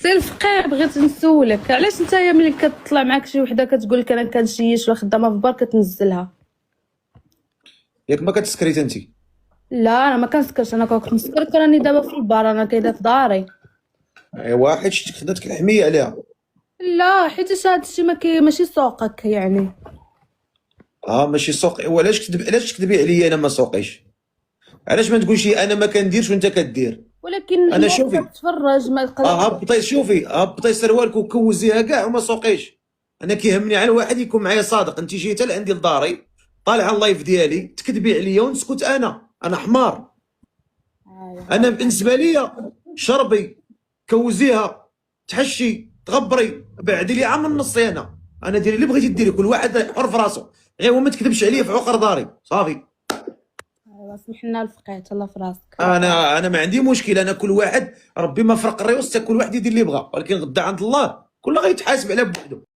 سي الفقيه، بغيت نسولك علاش نتايا ملي كتطلع معاك شي وحده كتقول لك انا كنشيش ولا خدامه في بار كتنزلها؟ ياك ما كتسكريت انت؟ لا انا ما كنسكرش، انا كنت نسكر راني دابا في البار، انا كاينه في داري. ايوا حيت خداتك الحميه عليها. لا حيت هذا الشيء ماشي سوقك يعني. ماشي سوق. ايوا علاش تكذبي عليا؟ انا ما سوقيش. علاش ما تقولش انا ما كنديرش وانت كدير؟ ولكن انا الناس شوفي. كتفرج ما هبطي شوفي، هبطي سروالك وكوزيها كاع وما سوقيش. انا كيهمني على الواحد يكون معايا صادق. انت جيت لعندي لداري، طالعه اللايف ديالي، تكذبي عليا ونسكت. انا حمار. انا بالنسبه ليا شربي، كوزيها، تحشي، تغبري، بعدي لي عام ونص. انا ديري اللي بغيتي ديري، كل واحد حر في راسه، غير هو ما تكذبش عليا في عقر داري صافي. ايوا سمح لنا الفقيه تهلا في راسك. انا ما عندي مشكل. انا كل واحد ربي ما فرق الريوس، كل واحد يدير اللي بغى، ولكن غدا عند الله كل غيتحاسب على بوحدو.